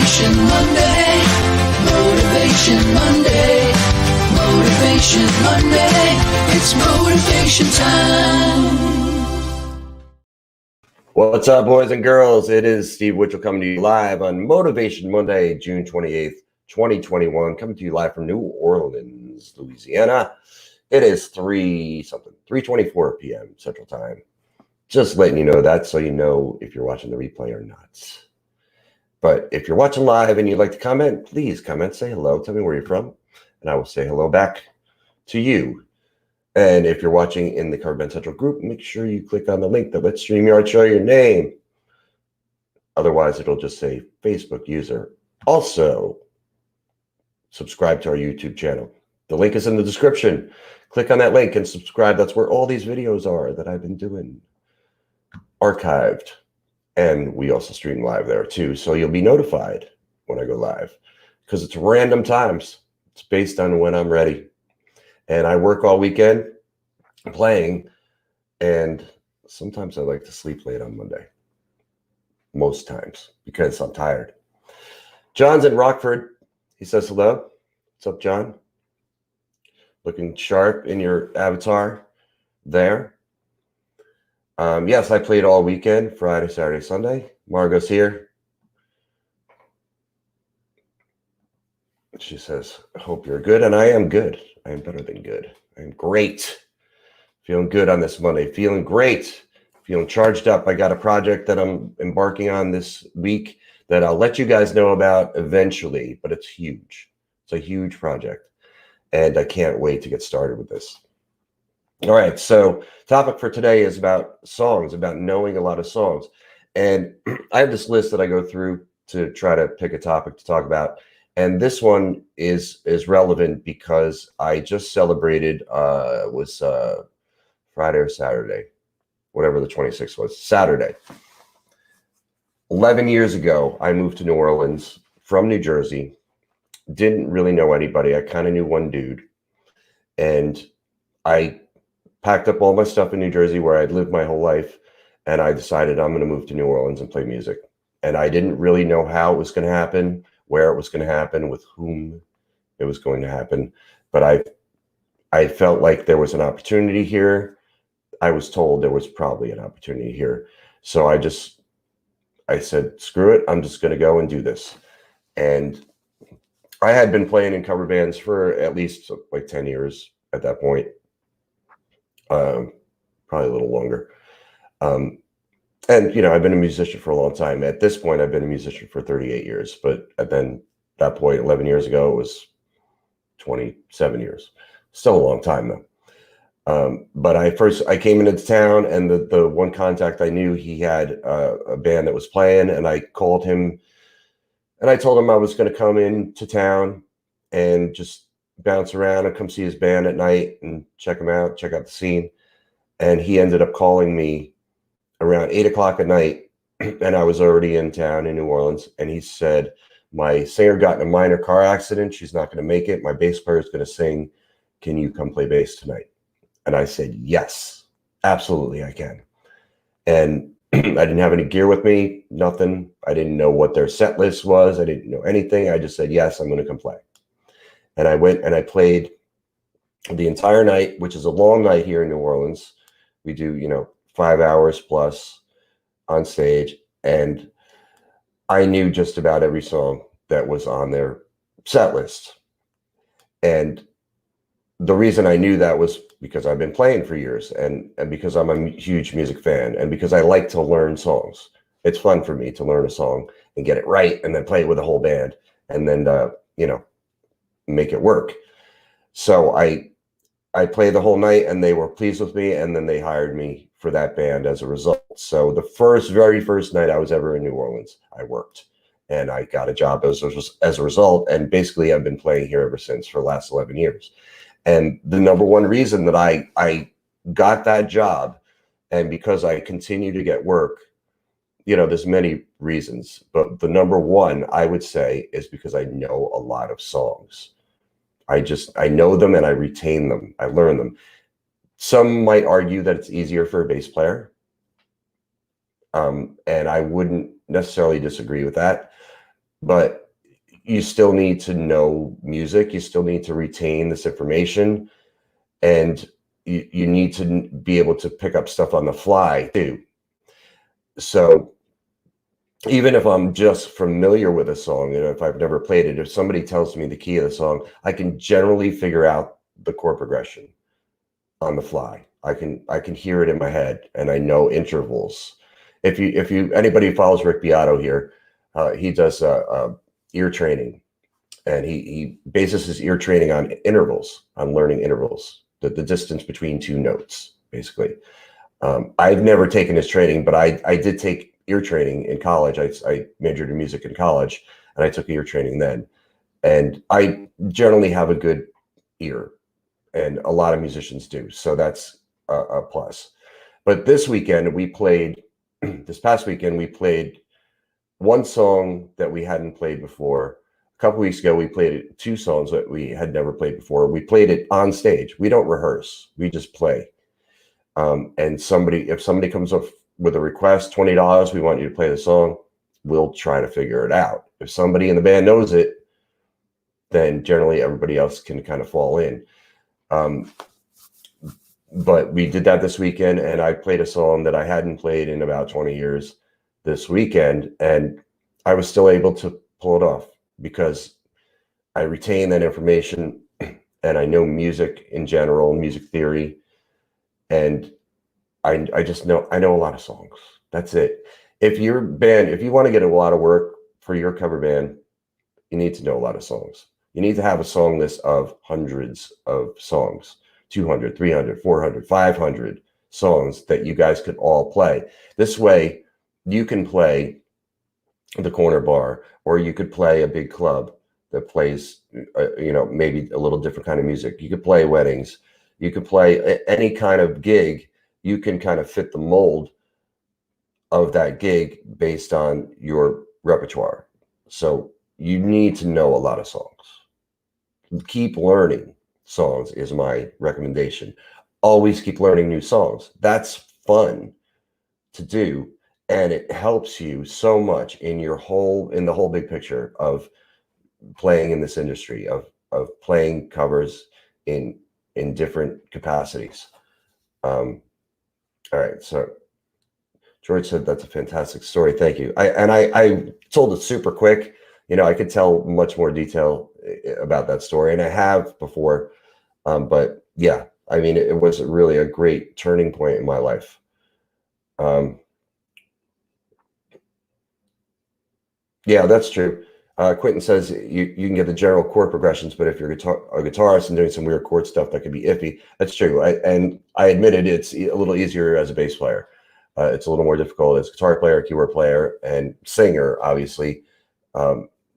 Motivation Monday. Motivation Monday. Motivation Monday. It's motivation time. What's up, boys and girls? It is Steve Witchell coming to you live on Motivation Monday, June 28th, 2021. Coming to you live from New Orleans, Louisiana. It is 3:24 p.m. Central Time. Just letting you know that so you know if you're watching the replay or not. But if you're watching live and you'd like to comment, please comment, say hello, tell me where you're from, and I will say hello back to you. And if you're watching in the Cover Band Central group, make sure you click on the link that lets StreamYard show your name. Otherwise, it'll just say Facebook user. Also, subscribe to our YouTube channel. The link is in the description. Click on that link and subscribe. That's where all these videos are that I've been doing, archived. And we also stream live there too. So you'll be notified when I go live because it's random times. It's based on when I'm ready. And I work all weekend playing. And sometimes I like to sleep late on Monday. Most times because I'm tired. John's in Rockford. He says hello. What's up, John? Looking sharp in your avatar there. Yes, I played all weekend, Friday, Saturday, Sunday. Margot's here. She says, I hope you're good. And I am good. I am better than good. I am great. Feeling good on this Monday. Feeling great. Feeling charged up. I got a project that I'm embarking on this week that I'll let you guys know about eventually, but it's huge. It's a huge project. And I can't wait to get started with this. All right, so topic for today is about songs, about knowing a lot of songs. And I have this list that I go through to try to pick a topic to talk about. And this one is relevant because I just celebrated, was Friday or Saturday, whatever the 26th was, Saturday. 11 years ago, I moved to New Orleans from New Jersey. Didn't really know anybody. I kind of knew one dude. And I packed up all my stuff in New Jersey where I'd lived my whole life, and I decided I'm going to move to New Orleans and play music. And I didn't really know how it was going to happen, where it was going to happen, with whom it was going to happen. But I felt like there was an opportunity here. I was told there was probably an opportunity here. So I said, screw it. I'm just going to go and do this. And I had been playing in cover bands for at least like 10 years at that point. Probably a little longer. And, you know, I've been a musician for a long time. At this point, I've been a musician for 38 years. But then that point, 11 years ago, it was 27 years. Still a long time, though. But I came into town, and the one contact I knew, he had a band that was playing, and I called him, and I told him I was going to come into town and just bounce around and come see his band at night and check him out, check out the scene. And he ended up calling me around 8 o'clock at night, and I was already in town in New Orleans. And he said, my singer got in a minor car accident. She's not going to make it. My bass player is going to sing. Can you come play bass tonight? And I said, yes, absolutely I can. And I didn't have any gear with me, nothing. I didn't know what their set list was. I didn't know anything. I just said, yes, I'm going to come play. And I went and I played the entire night, which is a long night here in New Orleans. We do, 5 hours plus on stage. And I knew just about every song that was on their set list. And the reason I knew that was because I've been playing for years, and because I'm a huge music fan, and because I like to learn songs. It's fun for me to learn a song and get it right and then play it with a whole band and then, make it work. So I played the whole night, and they were pleased with me, and then they hired me for that band as a result. So the very first night I was ever in New Orleans, I worked, and I got a job as a result. And basically I've been playing here ever since for the last 11 years. And the number one reason that I got that job, and because I continue to get work, there's many reasons, but the number one I would say is because I know a lot of songs. I know them and I retain them. I learn them. Some might argue that it's easier for a bass player. And I wouldn't necessarily disagree with that. but you still need to know music. You still need to retain this information, and you need to be able to pick up stuff on the fly too. So even if I'm just familiar with a song, if I've never played it, if somebody tells me the key of the song, I can generally figure out the chord progression on the fly. I can hear it in my head, and I know intervals. If anybody who follows Rick Beato here, he does ear training, and he bases his ear training on intervals, on learning intervals, the distance between two notes, basically. I've never taken his training, but I did take ear training in college. I majored in music in college, and I took ear training then. And I generally have a good ear, and a lot of musicians do. So that's a plus. But this weekend we played, this past weekend we played one song that we hadn't played before. A couple weeks ago we played two songs that we had never played before. We played it on stage. We don't rehearse. We just play. And if somebody comes up with a request, $20, we want you to play the song, we'll try to figure it out. If somebody in the band knows it, then generally everybody else can kind of fall in. But we did that this weekend, and I played a song that I hadn't played in about 20 years this weekend, and I was still able to pull it off because I retain that information, and I know music in general, music theory, and I just know I know a lot of songs. That's it. If you want to get a lot of work for your cover band, you need to know a lot of songs. You need to have a song list of hundreds of songs, 200, 300, 400, 500 songs that you guys could all play. This way, you can play the corner bar, or you could play a big club that plays, maybe a little different kind of music. You could play weddings. You could play any kind of gig. You can kind of fit the mold of that gig based on your repertoire. So you need to know a lot of songs. Keep learning songs is my recommendation. Always keep learning new songs. That's fun to do, and it helps you so much in the whole big picture of playing in this industry, of playing covers in different capacities. All right, so George said that's a fantastic story. Thank you. I told it super quick. I could tell much more detail about that story, and I have before. But yeah, I mean, it was really a great turning point in my life. Yeah, that's true. Quentin says you can get the general chord progressions, but if you're a guitarist and doing some weird chord stuff, that could be iffy. That's true. And I admitted it's a little easier as a bass player. It's a little more difficult as a guitar player, keyboard player, and singer. Obviously,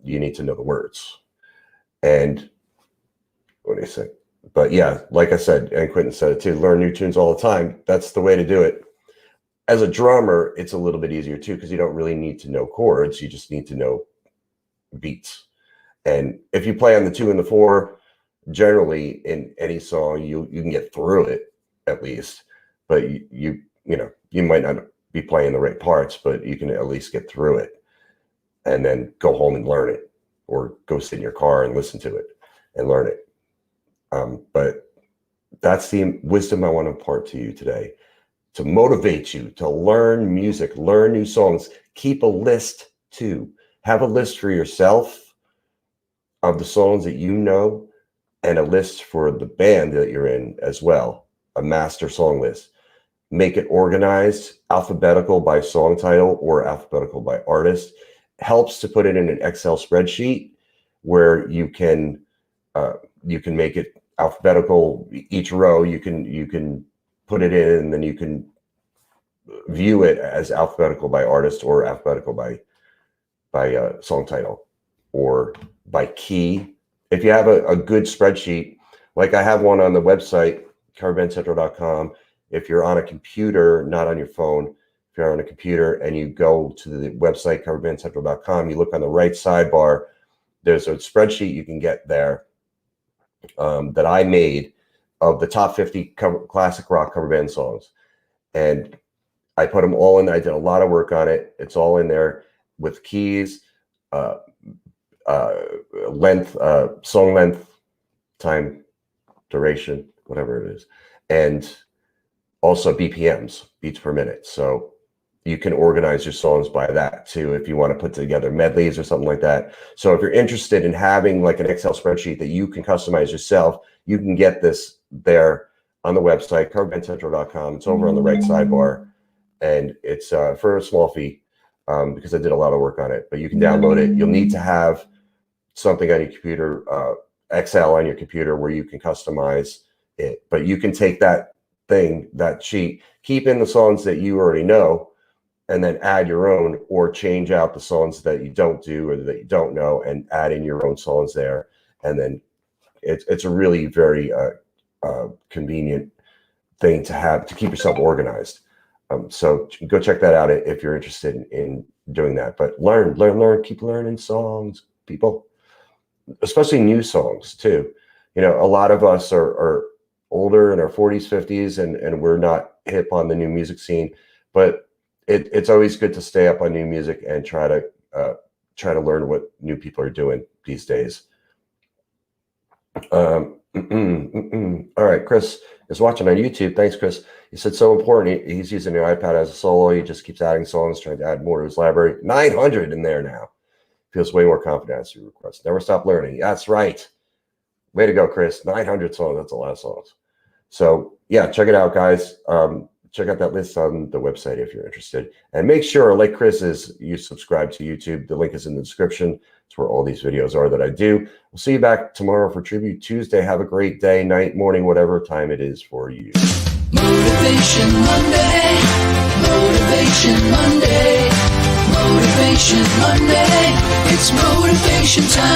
you need to know the words. And what do you say? But yeah, like I said, and Quentin said it too, learn new tunes all the time. That's the way to do it. As a drummer, it's a little bit easier too, because you don't really need to know chords. You just need to know beats. And if you play on the 2 and the 4, generally in any song, you can get through it at least. But you might not be playing the right parts, but you can at least get through it, and then go home and learn it, or go sit in your car and listen to it and learn it. But that's the wisdom I want to impart to you today, to motivate you to learn music, learn new songs. Keep a list too. Have a list for yourself of the songs that you know, and a list for the band that you're in as well, a master song list. Make it organized, alphabetical by song title or alphabetical by artist. Helps to put it in an Excel spreadsheet where you can make it alphabetical. Each row you can put it in, and then you can view it as alphabetical by artist, or alphabetical by song title, or by key. If you have a good spreadsheet, like I have one on the website, coverbandcentral.com. If you're on a computer, not on your phone, if you're on a computer and you go to the website, coverbandcentral.com, you look on the right sidebar, there's a spreadsheet you can get there that I made of the top 50 classic rock cover band songs. And I put them all in. I did a lot of work on it. It's all in there with keys, length, song length, time, duration, whatever it is, and also BPMs, beats per minute. So you can organize your songs by that too, if you want to put together medleys or something like that. So if you're interested in having like an Excel spreadsheet that you can customize yourself, you can get this there on the website, coverbandcentral.com. It's over on the right sidebar, and it's for a small fee because I did a lot of work on it, but you can download it. You'll need to have something on your computer, Excel on your computer, where you can customize it, but you can take that thing, that sheet, keep in the songs that you already know, and then add your own, or change out the songs that you don't do or that you don't know and add in your own songs there. And then it's a really very convenient thing to have to keep yourself organized. So go check that out if you're interested in doing that. But learn, keep learning songs, people, especially new songs too. You know, a lot of us are older in our 40s, 50s, and we're not hip on the new music scene, but it's always good to stay up on new music and try to learn what new people are doing these days. All right, Chris is watching on YouTube. Thanks, Chris. He said so important. He's using the iPad as a solo. He just keeps adding songs, trying to add more to his library. 900 in there now. Feels way more confident as you request. Never stop learning. That's right. Way to go, Chris. 900 songs. That's a lot of songs. So yeah, check it out, guys. Check out that list on the website if you're interested. And make sure, like Chris is, you subscribe to YouTube. The link is in the description. It's where all these videos are that I do. We'll see you back tomorrow for Tribute Tuesday. Have a great day, night, morning, whatever time it is for you. Motivation Monday, Motivation Monday, Motivation Monday. It's motivation time.